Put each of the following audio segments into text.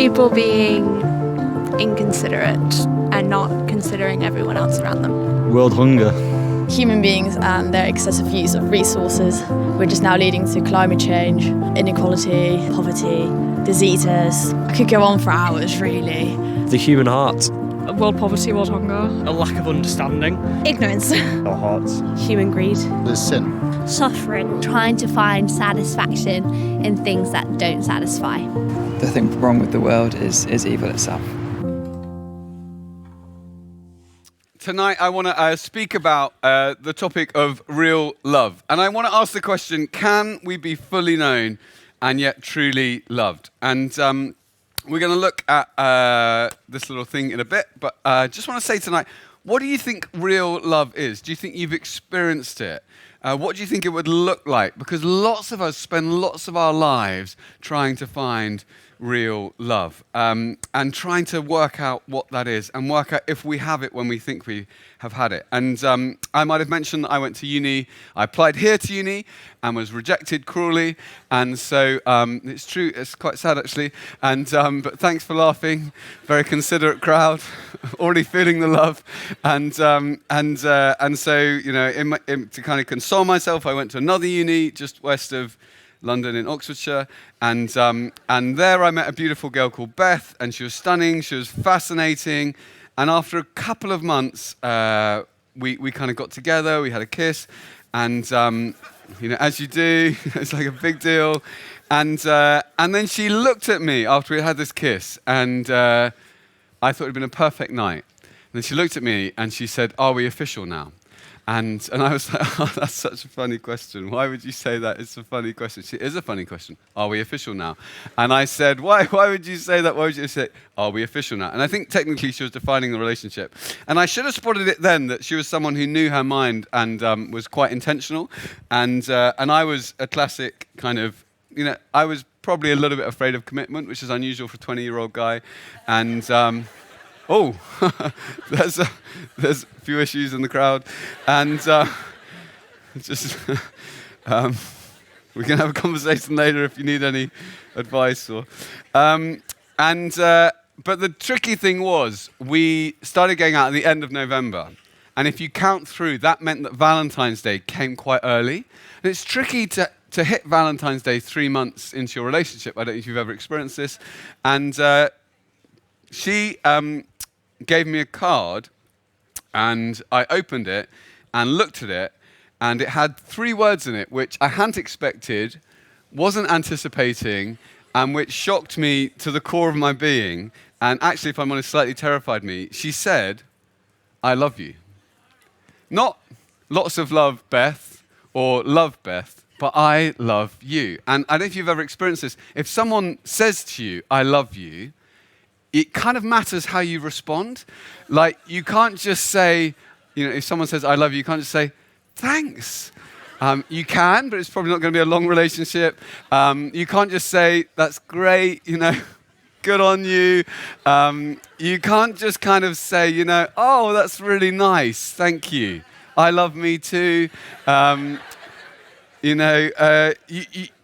People being inconsiderate and not considering everyone else around them. World hunger. Human beings and their excessive use of resources, which is now leading to climate change, inequality, poverty, diseases. I could go on for hours, really. The human heart. World poverty, world hunger. A lack of understanding. Ignorance. Our hearts. Human greed. There's sin. Suffering. Trying to find satisfaction in things that don't satisfy. The thing wrong with the world is evil itself. Tonight I want to speak about the topic of real love. And I want to ask the question, can we be fully known and yet truly loved? And we're going to look at this little thing in a bit, but I just want to say tonight, what do you think real love is? Do you think you've experienced it? What do you think it would look like? Because lots of us spend lots of our lives trying to find real love and trying to work out what that is and work out if we have it when we think we have had it. And I might have mentioned that I went to uni. I applied here to uni and was rejected cruelly. And so it's true. It's quite sad, actually. And but thanks for laughing. Very considerate crowd. Already feeling the love. And so, you know, to kind of console myself, I went to another uni just west of London in Oxfordshire, and there I met a beautiful girl called Beth, and she was stunning, she was fascinating, and after a couple of months, we kind of got together, we had a kiss, and you know, as you do, it's like a big deal, and then she looked at me after we had this kiss, and I thought it'd been a perfect night. And then she looked at me and she said, "Are we official now?" And I was like, oh, that's such a funny question. Why would you say that? It's a funny question. It is a funny question. Are we official now? And I said, why would you say that? Why would you say, are we official now? And I think technically she was defining the relationship. And I should have spotted it then that she was someone who knew her mind and was quite intentional. And I was a classic kind of, you know, I was probably a little bit afraid of commitment, which is unusual for a 20-year-old guy. And oh, there's a few issues in the crowd, and just we can have a conversation later if you need any advice. Or, but the tricky thing was we started going out at the end of November, and if you count through, that meant that Valentine's Day came quite early, and it's tricky to hit Valentine's Day 3 months into your relationship. I don't know if you've ever experienced this, and she gave me a card, and I opened it and looked at it, and it had 3 words in it which I hadn't expected, wasn't anticipating, and which shocked me to the core of my being, and actually, if I'm honest, slightly terrified me. She said, "I love you." Not lots of love, Beth, or love, Beth, but I love you. And I don't know if you've ever experienced this. If someone says to you, "I love you," it kind of matters how you respond. Like, you can't just say, you know, if someone says, "I love you," you can't just say, "Thanks." You can, but it's probably not going to be a long relationship. You can't just say, "That's great," you know, good on you. You can't just kind of say, you know, "Oh, that's really nice, thank you. I love me too." You know,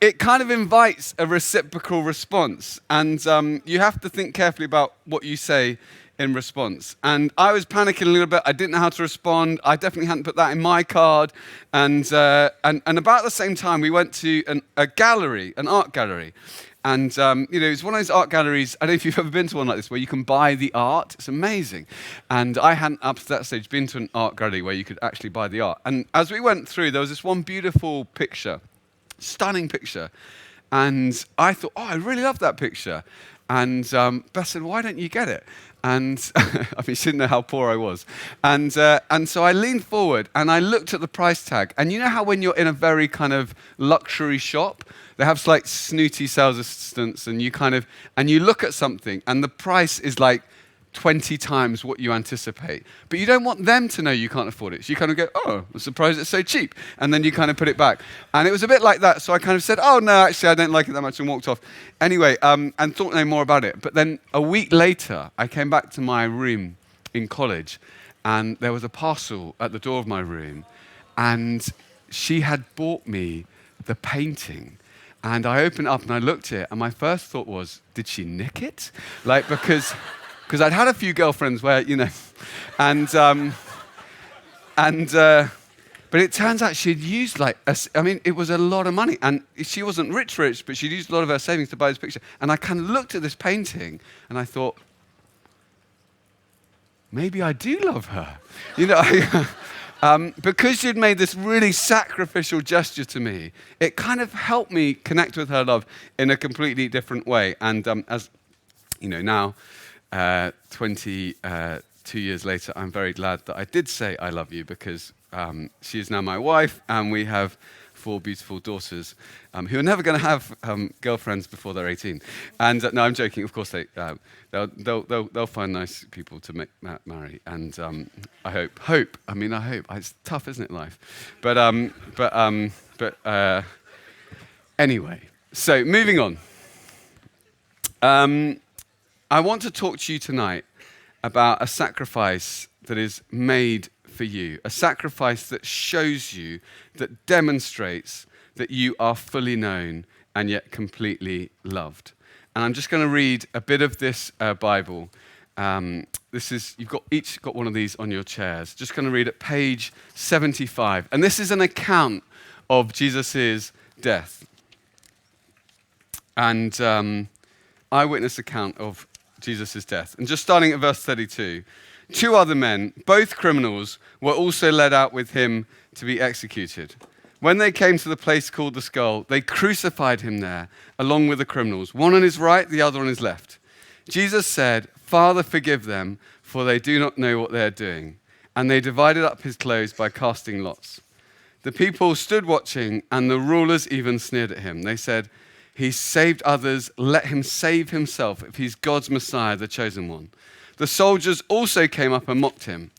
it kind of invites a reciprocal response, and you have to think carefully about what you say in response. And I was panicking a little bit. I didn't know how to respond. I definitely hadn't put that in my card. And about the same time, we went to a gallery, an art gallery. And, you know, it's one of those art galleries, I don't know if you've ever been to one like this, where you can buy the art. It's amazing. And I hadn't, up to that stage, been to an art gallery where you could actually buy the art. And as we went through, there was this one beautiful picture, stunning picture. And I thought, oh, I really love that picture. And Beth said, "Why don't you get it?" And I mean, she didn't know how poor I was. And so I leaned forward and I looked at the price tag. And you know how when you're in a very kind of luxury shop, they have like snooty sales assistants, and you look at something and the price is like 20 times what you anticipate. But you don't want them to know you can't afford it. So you kind of go, "Oh, I'm surprised it's so cheap." And then you kind of put it back. And it was a bit like that. So I kind of said, "Oh, no, actually, I don't like it that much," and walked off. Anyway, and thought no more about it. But then a week later, I came back to my room in college, and there was a parcel at the door of my room, and she had bought me the painting. And I opened it up and I looked at it, and my first thought was, did she nick it? Like, because I'd had a few girlfriends where, but it turns out she'd used it was a lot of money. And she wasn't rich, but she'd used a lot of her savings to buy this picture. And I kind of looked at this painting and I thought, maybe I do love her. Because she'd made this really sacrificial gesture to me, it kind of helped me connect with her love in a completely different way. And as you know, now, 22 years later, I'm very glad that I did say I love you, because she is now my wife, and we have 4 beautiful daughters who are never going to have girlfriends before they're 18. And no, I'm joking. Of course, they'll find nice people to marry. And I hope. I hope. It's tough, isn't it, life? But anyway. So moving on. I want to talk to you tonight about a sacrifice that is made for you, a sacrifice that shows you, that demonstrates that you are fully known and yet completely loved. And I'm just going to read a bit of this Bible. You've each got one of these on your chairs. Just going to read at page 75. And this is an account of Jesus' death. And eyewitness account of Jesus' death. And just starting at verse 32. 2 other men, both criminals, were also led out with him to be executed. When they came to the place called the Skull, they crucified him there, along with the criminals, one on his right, the other on his left. Jesus said, "Father, forgive them, for they do not know what they are doing." And they divided up his clothes by casting lots. The people stood watching, and the rulers even sneered at him. They said, "He saved others, let him save himself if he's God's Messiah, the chosen one." The soldiers also came up and mocked him.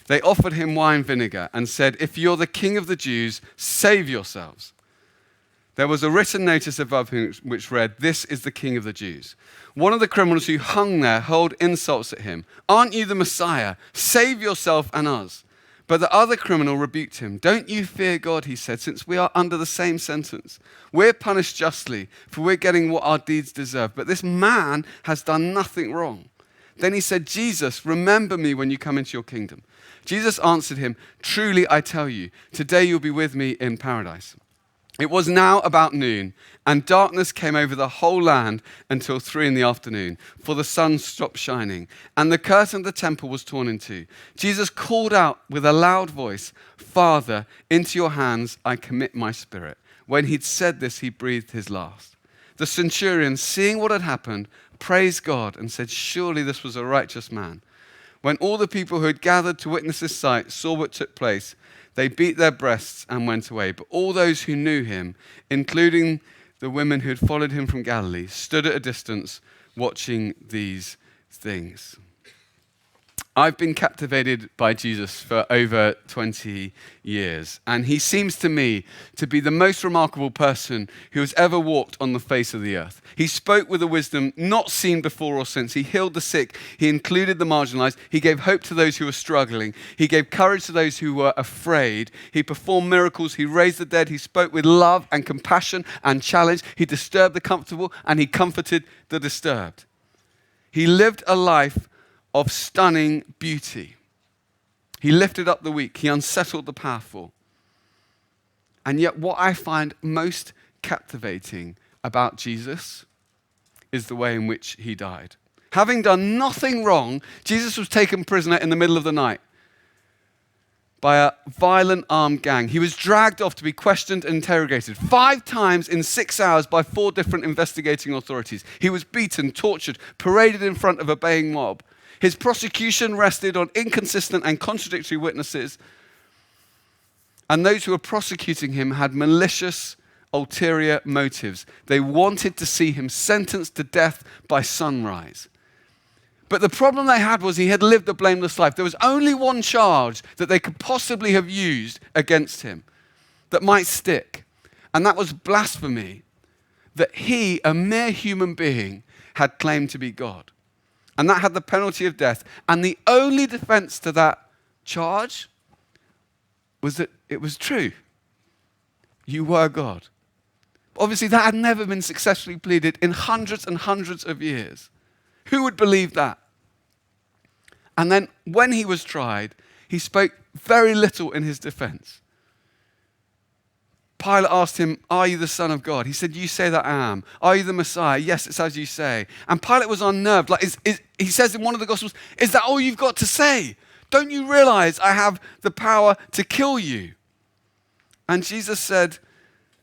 They offered him wine vinegar and said, "If you're the king of the Jews, save yourselves." There was a written notice above him which read, "This is the king of the Jews." One of the criminals who hung there hurled insults at him. "Aren't you the Messiah? Save yourself and us." But the other criminal rebuked him. "Don't you fear God," he said, "since we are under the same sentence. We're punished justly, for we're getting what our deeds deserve. But this man has done nothing wrong." Then he said, "Jesus, remember me when you come into your kingdom." Jesus answered him, "Truly I tell you, today you'll be with me in paradise." It was now about noon, and darkness came over the whole land until 3 p.m, for the sun stopped shining, and the curtain of the temple was torn in two. Jesus called out with a loud voice, "Father, into your hands I commit my spirit." When he'd said this, he breathed his last. The centurion, seeing what had happened, praised God and said, "Surely this was a righteous man." When all the people who had gathered to witness this sight saw what took place, they beat their breasts and went away. But all those who knew him, including the women who had followed him from Galilee, stood at a distance watching these things. I've been captivated by Jesus for over 20 years, and he seems to me to be the most remarkable person who has ever walked on the face of the earth. He spoke with a wisdom not seen before or since. He healed the sick. He included the marginalized. He gave hope to those who were struggling. He gave courage to those who were afraid. He performed miracles. He raised the dead. He spoke with love and compassion and challenge. He disturbed the comfortable, and he comforted the disturbed. He lived a life of stunning beauty. He lifted up the weak. He unsettled the powerful. And yet what I find most captivating about Jesus is the way in which he died. Having done nothing wrong, Jesus was taken prisoner in the middle of the night by a violent armed gang. He was dragged off to be questioned and interrogated 5 times in 6 hours by 4 different investigating authorities. He was beaten, tortured, paraded in front of a baying mob. His prosecution rested on inconsistent and contradictory witnesses, and those who were prosecuting him had malicious, ulterior motives. They wanted to see him sentenced to death by sunrise. But the problem they had was he had lived a blameless life. There was only one charge that they could possibly have used against him that might stick, and that was blasphemy, that he, a mere human being, had claimed to be God. And that had the penalty of death. And the only defense to that charge was that it was true. You were God. Obviously, that had never been successfully pleaded in hundreds and hundreds of years. Who would believe that? And then when he was tried, he spoke very little in his defense. Pilate asked him, "Are you the Son of God?" He said, "You say that I am." "Are you the Messiah?" "Yes, it's as you say." And Pilate was unnerved. He says in one of the Gospels, "Is that all you've got to say? Don't you realize I have the power to kill you?" And Jesus said,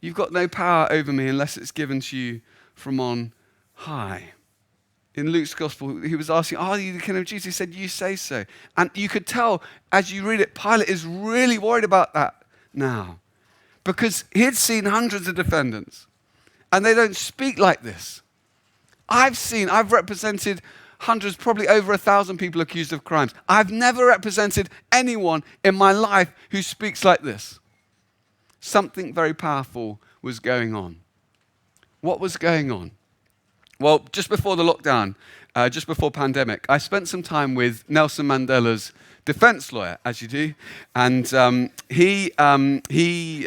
"You've got no power over me unless it's given to you from on high." In Luke's Gospel, he was asking, "Are you the King of Jews?" He said, "You say so." And you could tell as you read it, Pilate is really worried about that now. Because he'd seen hundreds of defendants, and they don't speak like this. I've represented hundreds, probably over 1,000 people accused of crimes. I've never represented anyone in my life who speaks like this. Something very powerful was going on. What was going on? Well, just before the lockdown, just before pandemic, I spent some time with Nelson Mandela's defense lawyer, as you do, and he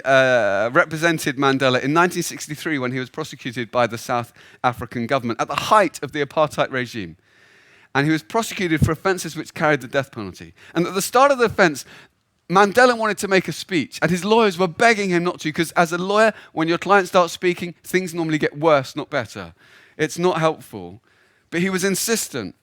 represented Mandela in 1963 when he was prosecuted by the South African government at the height of the apartheid regime. And he was prosecuted for offences which carried the death penalty. And at the start of the offence, Mandela wanted to make a speech, and his lawyers were begging him not to, because as a lawyer, when your client starts speaking, things normally get worse, not better. It's not helpful. But he was insistent.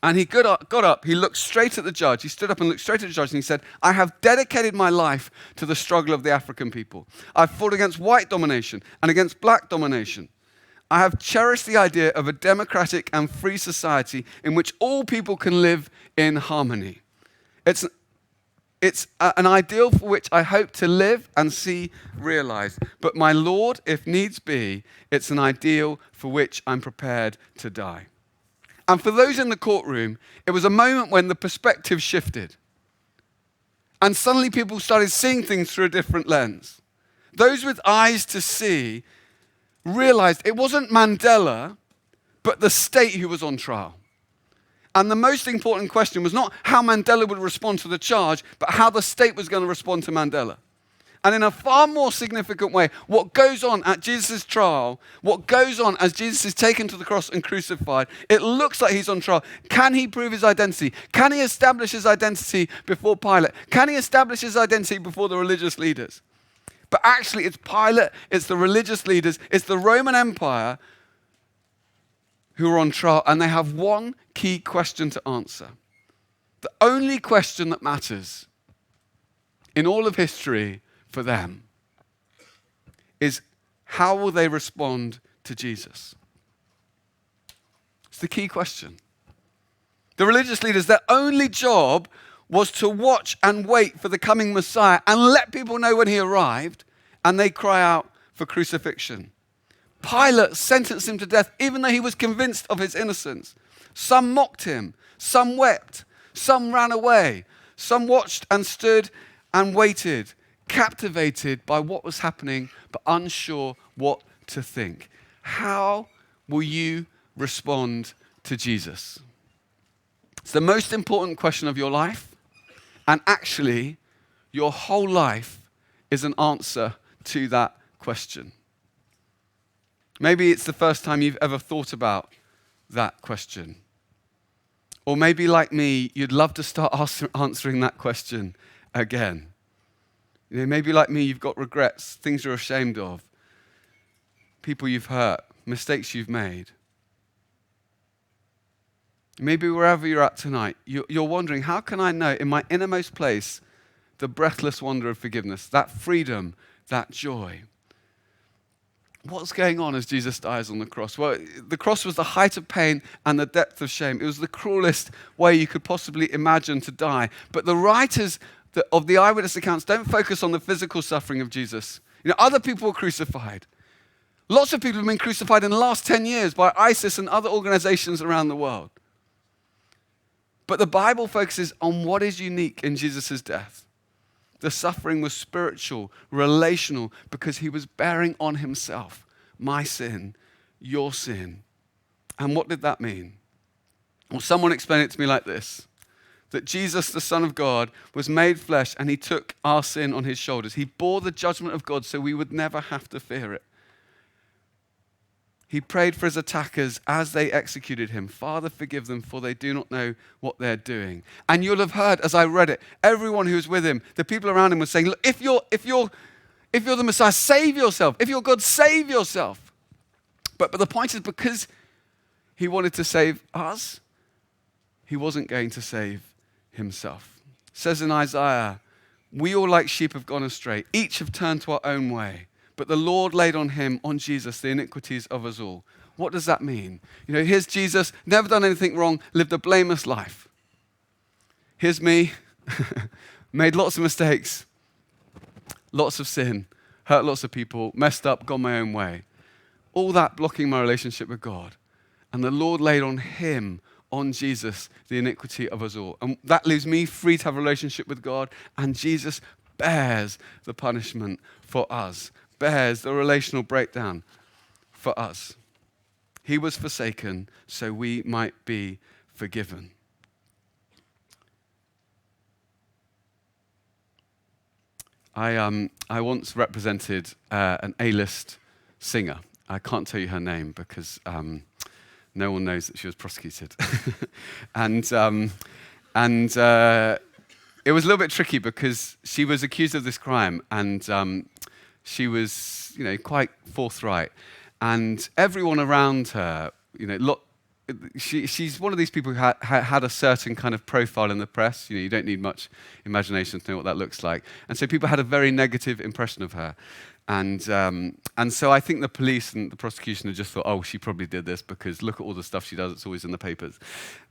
And he got up, he looked straight at the judge, he stood up and looked straight at the judge and he said, "I have dedicated my life to the struggle of the African people. I've fought against white domination and against black domination. I have cherished the idea of a democratic and free society in which all people can live in harmony. It's an ideal for which I hope to live and see realized. But my Lord, if needs be, it's an ideal for which I'm prepared to die." And for those in the courtroom, it was a moment when the perspective shifted. And suddenly people started seeing things through a different lens. Those with eyes to see realized it wasn't Mandela, but the state who was on trial. And the most important question was not how Mandela would respond to the charge, but how the state was going to respond to Mandela. And in a far more significant way, what goes on at Jesus' trial, what goes on as Jesus is taken to the cross and crucified, it looks like he's on trial. Can he prove his identity? Can he establish his identity before Pilate? Can he establish his identity before the religious leaders? But actually, it's Pilate, it's the religious leaders, it's the Roman Empire who are on trial, and they have one key question to answer. The only question that matters in all of history for them is, how will they respond to Jesus? It's the key question. The religious leaders, their only job was to watch and wait for the coming Messiah and let people know when he arrived, and they cry out for crucifixion. Pilate sentenced him to death even though he was convinced of his innocence. Some mocked him, some wept, some ran away, some watched and stood and waited, captivated by what was happening but unsure what to think. How will you respond to Jesus? It's the most important question of your life, and actually your whole life is an answer to that question. Maybe it's the first time you've ever thought about that question. Or maybe like me, you'd love to start answering that question again. You know, maybe like me, you've got regrets, things you're ashamed of, people you've hurt, mistakes you've made. Maybe wherever you're at tonight, you're wondering, how can I know in my innermost place the breathless wonder of forgiveness, that freedom, that joy? What's going on as Jesus dies on the cross? Well, the cross was the height of pain and the depth of shame. It was the cruelest way you could possibly imagine to die. But the writers of the eyewitness accounts don't focus on the physical suffering of Jesus. You know, other people were crucified. Lots of people have been crucified in the last 10 years by ISIS and other organizations around the world. But the Bible focuses on what is unique in Jesus' death. The suffering was spiritual, relational, because he was bearing on himself my sin, your sin. And what did that mean? Well, someone explained it to me like this, that Jesus, the Son of God, was made flesh and he took our sin on his shoulders. He bore the judgment of God so we would never have to fear it. He prayed for his attackers as they executed him. Father, forgive them, for they do not know what they're doing. And you'll have heard, as I read it, everyone who was with him, the people around him, was saying, look, if you're the Messiah, save yourself. If you're God, save yourself. But the point is, because he wanted to save us, he wasn't going to save himself. It says in Isaiah, we all like sheep have gone astray. Each have turned to our own way. But the Lord laid on him, on Jesus, the iniquities of us all. What does that mean? Here's Jesus, never done anything wrong, lived a blameless life. Here's me, made lots of mistakes, lots of sin, hurt lots of people, messed up, gone my own way. All that blocking my relationship with God. And the Lord laid on him, on Jesus, the iniquity of us all. And that leaves me free to have a relationship with God. And Jesus bears the punishment for us. Bears the relational breakdown for us. He was forsaken so we might be forgiven. I once represented an A-list singer. I can't tell you her name because no one knows that she was prosecuted. and it was a little bit tricky because she was accused of this crime, and she was, quite forthright. And everyone around her, she's one of these people who had a certain kind of profile in the press. You don't need much imagination to know what that looks like. And so people had a very negative impression of her. And so I think the police and the prosecution had just thought, oh, she probably did this because look at all the stuff she does. It's always in the papers.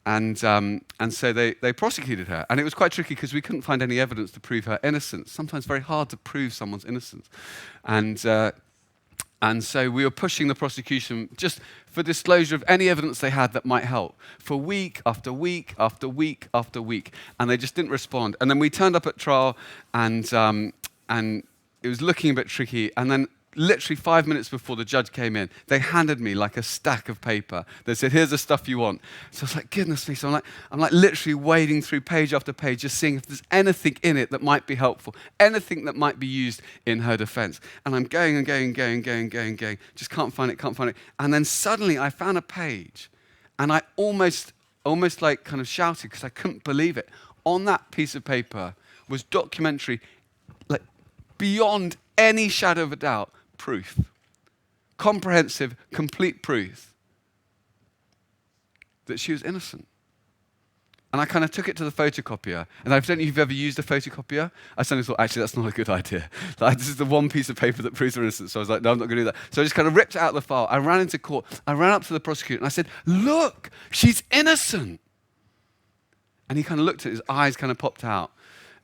And so they prosecuted her. And it was quite tricky because we couldn't find any evidence to prove her innocence. Sometimes very hard to prove someone's innocence. And so we were pushing the prosecution just for disclosure of any evidence they had that might help for week after week after week after week. And they just didn't respond. And then we turned up at trial and it was looking a bit tricky. And then literally 5 minutes before the judge came in, they handed me like a stack of paper. They said, here's the stuff you want. So I was like, goodness me. So I'm like literally wading through page after page, just seeing if there's anything in it that might be helpful, anything that might be used in her defense. And I'm going and going. Just can't find it. And then suddenly I found a page and I almost like kind of shouted because I couldn't believe it. On that piece of paper was documentary, like beyond any shadow of a doubt, proof. Comprehensive, complete proof that she was innocent. And I kind of took it to the photocopier. And I don't know if you've ever used a photocopier. I suddenly thought, actually, that's not a good idea. Like, this is the one piece of paper that proves her innocence. So I was like, no, I'm not going to do that. So I just kind of ripped it out of the file. I ran into court. I ran up to the prosecutor and I said, look, she's innocent. And he kind of looked at it, his eyes kind of popped out.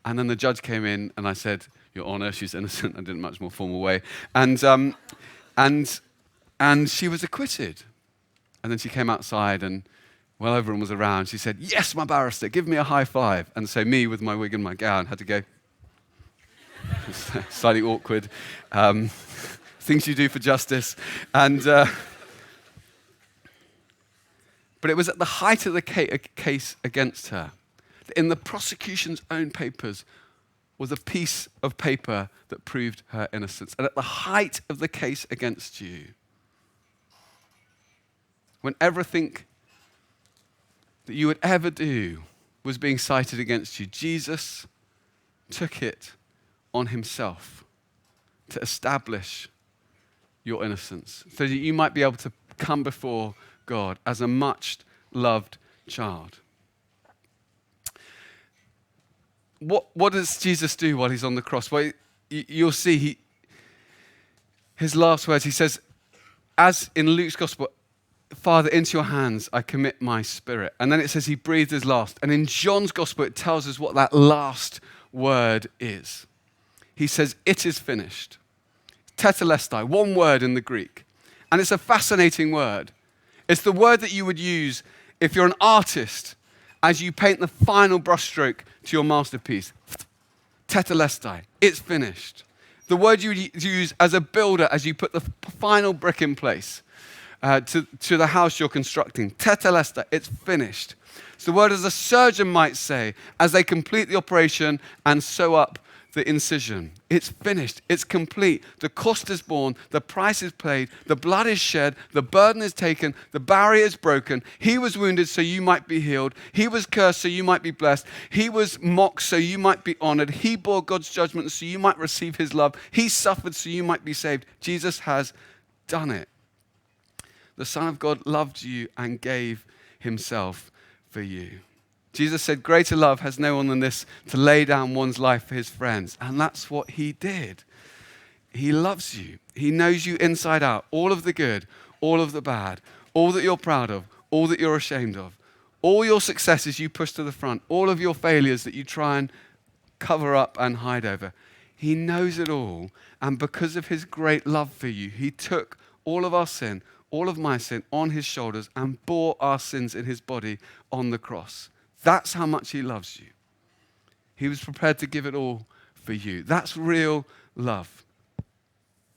And then the judge came in and I said, Your Honor, she's innocent. I did it in a much more formal way. And she was acquitted. And then she came outside and while everyone was around, she said, yes, my barrister, give me a high five. And so me with my wig and my gown had to go. Slightly awkward. Things you do for justice. But it was at the height of the case against her. In the prosecution's own papers was a piece of paper that proved her innocence. And at the height of the case against you, when everything that you would ever do was being cited against you, Jesus took it on himself to establish your innocence so that you might be able to come before God as a much loved child. What does Jesus do while he's on the cross? Well, you'll see his last words. He says, as in Luke's gospel, Father, into your hands I commit my spirit. And then it says he breathed his last. And in John's gospel, it tells us what that last word is. He says, it is finished. Tetelestai, one word in the Greek. And it's a fascinating word. It's the word that you would use if you're an artist as you paint the final brushstroke to your masterpiece. Tetelestai, it's finished. The word you would use as a builder as you put the final brick in place. To the house you're constructing. Tetelestai, it's finished. It's the word as a surgeon might say, as they complete the operation and sew up the incision. It's finished. It's complete. The cost is borne. The price is paid. The blood is shed. The burden is taken. The barrier is broken. He was wounded so you might be healed. He was cursed so you might be blessed. He was mocked so you might be honored. He bore God's judgment so you might receive his love. He suffered so you might be saved. Jesus has done it. The Son of God loved you and gave himself for you. Jesus said, greater love has no one than this, to lay down one's life for his friends. And that's what he did. He loves you. He knows you inside out, all of the good, all of the bad, all that you're proud of, all that you're ashamed of, all your successes you push to the front, all of your failures that you try and cover up and hide over. He knows it all. And because of his great love for you, he took all of our sin, all of my sin on his shoulders and bore our sins in his body on the cross. That's how much he loves you. He was prepared to give it all for you. That's real love.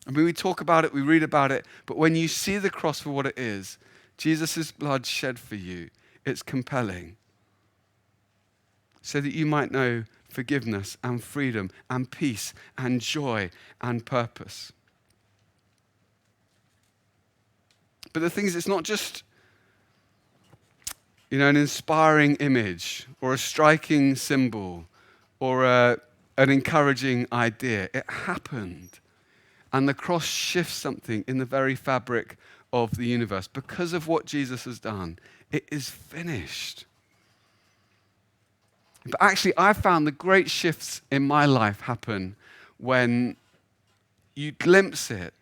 I mean, we talk about it, we read about it, but when you see the cross for what it is, Jesus' blood shed for you, it's compelling. So that you might know forgiveness and freedom and peace and joy and purpose. But the thing is, it's not just an inspiring image or a striking symbol or an encouraging idea. It happened. And the cross shifts something in the very fabric of the universe. Because of what Jesus has done, it is finished. But actually, I found the great shifts in my life happen when you glimpse it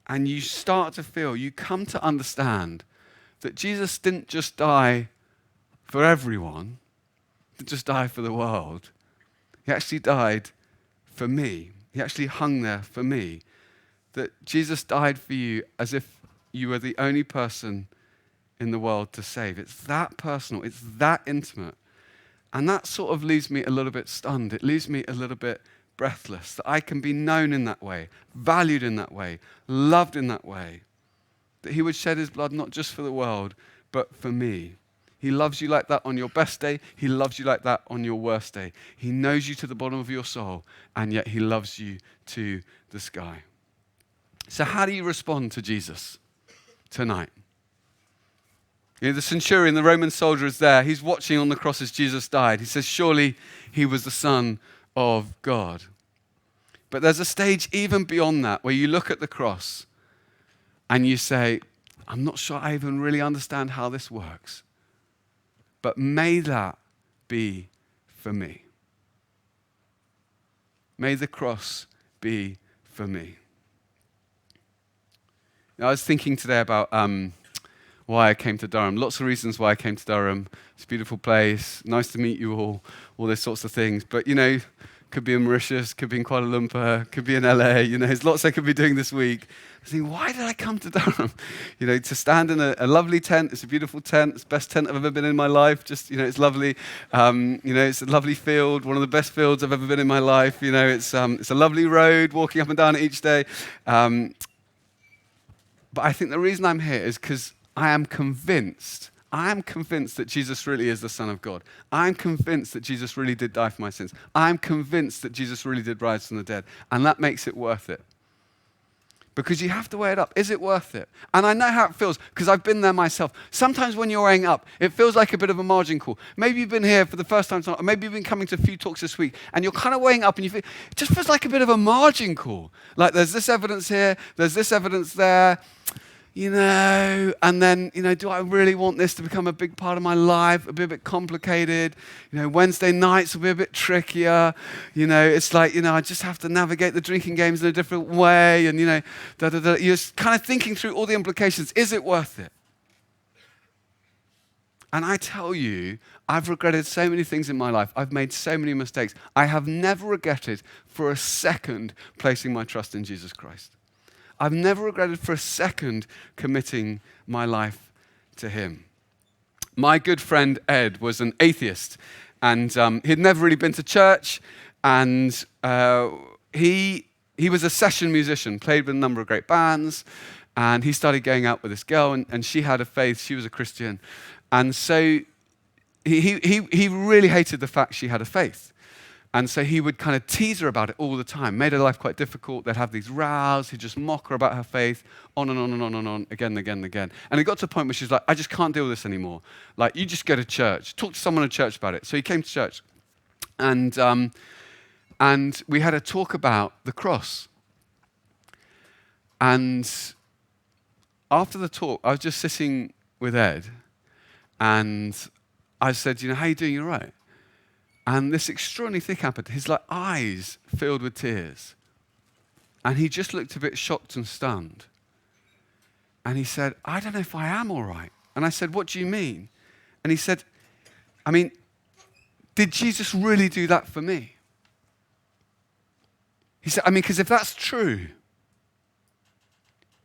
and you start to feel, you come to understand that Jesus didn't just die for everyone, to just die for the world. He actually died for me. He actually hung there for me. That Jesus died for you as if you were the only person in the world to save. It's that personal. It's that intimate. And that sort of leaves me a little bit stunned. It leaves me a little bit breathless, that I can be known in that way, valued in that way, loved in that way. That he would shed his blood not just for the world, but for me. He loves you like that on your best day. He loves you like that on your worst day. He knows you to the bottom of your soul, and yet he loves you to the sky. So how do you respond to Jesus tonight? The centurion, the Roman soldier, is there. He's watching on the cross as Jesus died. He says, surely he was the Son of God. But there's a stage even beyond that where you look at the cross and you say, I'm not sure I even really understand how this works. But may that be for me. May the cross be for me. Now, I was thinking today about why I came to Durham. Lots of reasons why I came to Durham. It's a beautiful place. Nice to meet you all those sorts of things. But, could be in Mauritius, could be in Kuala Lumpur, could be in LA. There's lots I could be doing this week. I was thinking, why did I come to Durham? To stand in a lovely tent. It's a beautiful tent. It's the best tent I've ever been in my life. Just, it's lovely. It's a lovely field, one of the best fields I've ever been in my life. It's a lovely road, walking up and down it each day. But I think the reason I'm here is because I am convinced that Jesus really is the Son of God. I'm convinced that Jesus really did die for my sins. I'm convinced that Jesus really did rise from the dead. And that makes it worth it. Because you have to weigh it up. Is it worth it? And I know how it feels because I've been there myself. Sometimes when you're weighing up, it feels like a bit of a margin call. Maybe you've been here for the first time tonight, or maybe you've been coming to a few talks this week, and you're kind of weighing up and you feel, it just feels like a bit of a margin call. Like there's this evidence here, there's this evidence there. And then, do I really want this to become a big part of my life? It'll be a bit complicated. Wednesday nights will be a bit trickier. It's like, I just have to navigate the drinking games in a different way. And, You're kind of thinking through all the implications. Is it worth it? And I tell you, I've regretted so many things in my life. I've made so many mistakes. I have never regretted for a second placing my trust in Jesus Christ. I've never regretted for a second committing my life to him. My good friend Ed was an atheist, and he'd never really been to church, and he was a session musician, played with a number of great bands, and he started going out with this girl, and she had a faith, she was a Christian, and so he really hated the fact she had a faith. And so he would kind of tease her about it all the time, made her life quite difficult. They'd have these rows. He'd just mock her about her faith, on and on and on and on, again and again and again. And it got to a point where she's like, I just can't deal with this anymore. Like, you just go to church. Talk to someone at church about it. So he came to church. And we had a talk about the cross. And after the talk, I was just sitting with Ed. And I said, how you doing? You all right? And this extraordinary thing happened. His eyes filled with tears. And he just looked a bit shocked and stunned. And he said, I don't know if I am all right. And I said, what do you mean? And he said, did Jesus really do that for me? He said, because if that's true,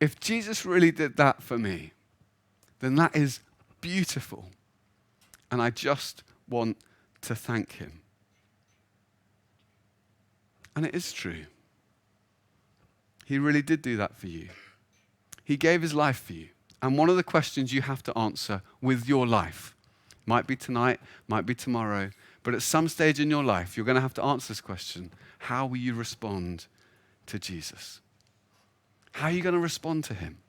if Jesus really did that for me, then that is beautiful. And I just want to thank him. And it is true. He really did do that for you. He gave his life for you. And one of the questions you have to answer with your life, might be tonight, might be tomorrow, but at some stage in your life, you're going to have to answer this question. How will you respond to Jesus? How are you going to respond to him?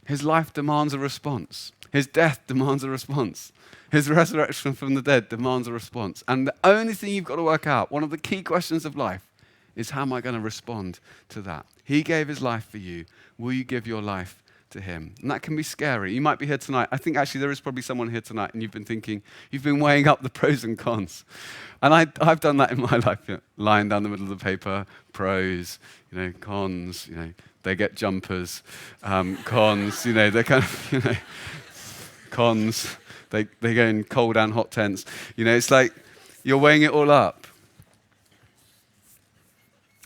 His life demands a response. His death demands a response. His resurrection from the dead demands a response. And the only thing you've got to work out, one of the key questions of life, is how am I going to respond to that? He gave his life for you. Will you give your life to him? And that can be scary. You might be here tonight. I think actually there is probably someone here tonight and you've been weighing up the pros and cons. And I've done that in my life, lying down the middle of the paper, pros, cons, they get jumpers, cons, they're kind of, cons, they go in cold and hot tents. It's like you're weighing it all up.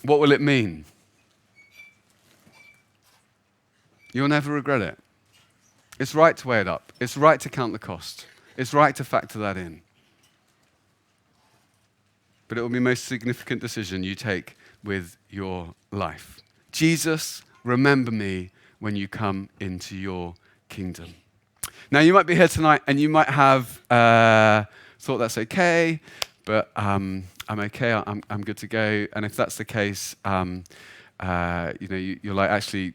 What will it mean? You'll never regret it. It's right to weigh it up. It's right to count the cost. It's right to factor that in. But it will be the most significant decision you take with your life. Jesus, remember me when you come into your kingdom. Now, you might be here tonight and you might have thought that's okay, but I'm okay, I'm good to go. And if that's the case, you're like, actually,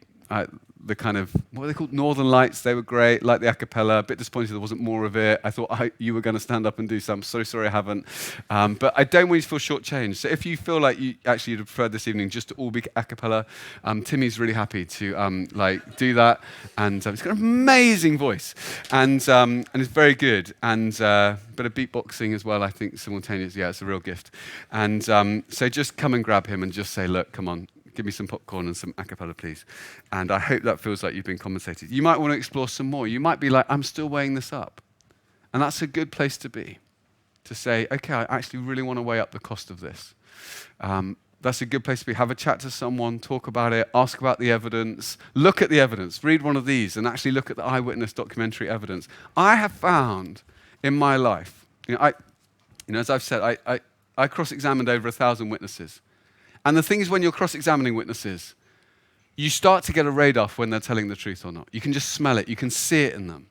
the kind of, what are they called? Northern Lights, they were great, like the a cappella, a bit disappointed there wasn't more of it. I thought you were going to stand up and do some. So sorry I haven't. But I don't want you to feel shortchanged. So if you feel like you'd prefer this evening just to all be a cappella, Timmy's really happy to do that. And he's got an amazing voice. And it's very good. And a bit of beatboxing as well, I think, simultaneously. Yeah, it's a real gift. And so just come and grab him and just say, look, come on. Give me some popcorn and some a cappella, please. And I hope that feels like you've been compensated. You might want to explore some more. You might be like, I'm still weighing this up. And that's a good place to be, to say, okay, I actually really want to weigh up the cost of this. That's a good place to be. Have a chat to someone, talk about it, ask about the evidence, look at the evidence, read one of these and actually look at the eyewitness documentary evidence. I have found in my life, as I've said, I cross-examined over 1,000 witnesses. And the thing is, when you're cross-examining witnesses, you start to get a radar for when they're telling the truth or not. You can just smell it. You can see it in them.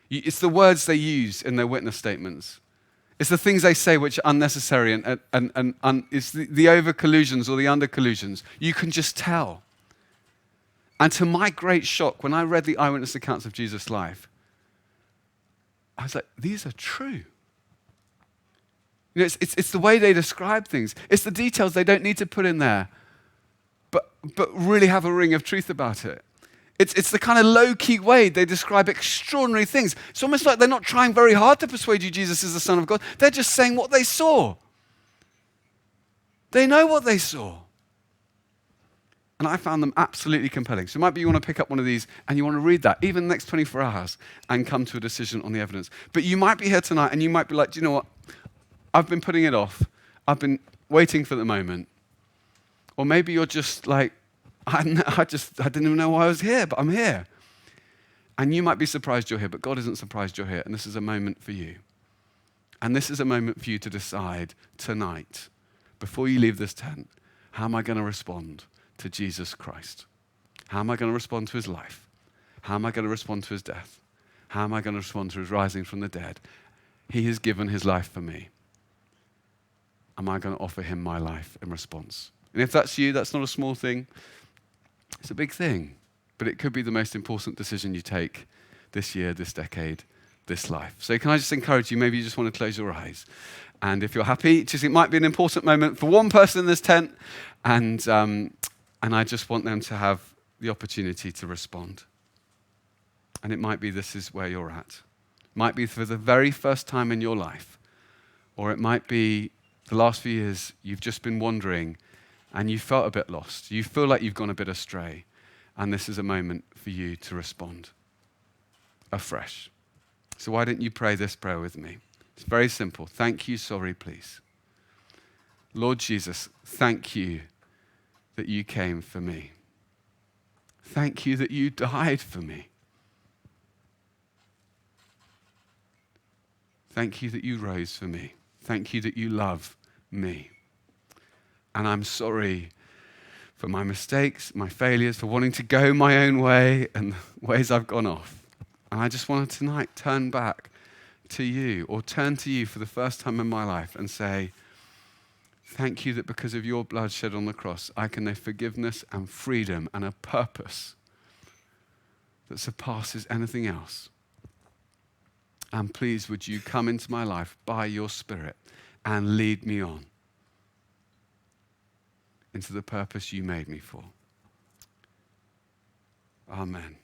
It's the words they use in their witness statements. It's the things they say which are unnecessary and it's the over-collusions or the under-collusions. You can just tell. And to my great shock, when I read the eyewitness accounts of Jesus' life, I was like, these are true. It's the way they describe things. It's the details they don't need to put in there, but really have a ring of truth about it. It's the kind of low-key way they describe extraordinary things. It's almost like they're not trying very hard to persuade you Jesus is the Son of God. They're just saying what they saw. They know what they saw. And I found them absolutely compelling. So it might be you want to pick up one of these and you want to read that, even the next 24 hours, and come to a decision on the evidence. But you might be here tonight and you might be like, do you know what? I've been putting it off. I've been waiting for the moment. Or maybe you're just like, I didn't even know why I was here, but I'm here. And you might be surprised you're here, but God isn't surprised you're here. And this is a moment for you. And this is a moment for you to decide tonight, before you leave this tent, how am I going to respond to Jesus Christ? How am I going to respond to his life? How am I going to respond to his death? How am I going to respond to his rising from the dead? He has given his life for me. am I going to offer him my life in response? And if that's you, that's not a small thing. It's a big thing. But it could be the most important decision you take this year, this decade, this life. So can I just encourage you, maybe you just want to close your eyes. And if you're happy, it might be an important moment for one person in this tent. And I just want them to have the opportunity to respond. And it might be this is where you're at. It might be for the very first time in your life. Or it might be the last few years you've just been wandering and you felt a bit lost. You feel like you've gone a bit astray. And this is a moment for you to respond afresh. So why don't you pray this prayer with me? It's very simple. Thank you, sorry, please. Lord Jesus, thank you that you came for me. Thank you that you died for me. Thank you that you rose for me. Thank you that you love me. And I'm sorry for my mistakes, my failures, for wanting to go my own way and the ways I've gone off. And I just want to tonight turn back to you, or turn to you for the first time in my life and say, thank you that because of your blood shed on the cross, I can know forgiveness and freedom and a purpose that surpasses anything else. And please, would you come into my life by your Spirit and lead me on into the purpose you made me for. Amen.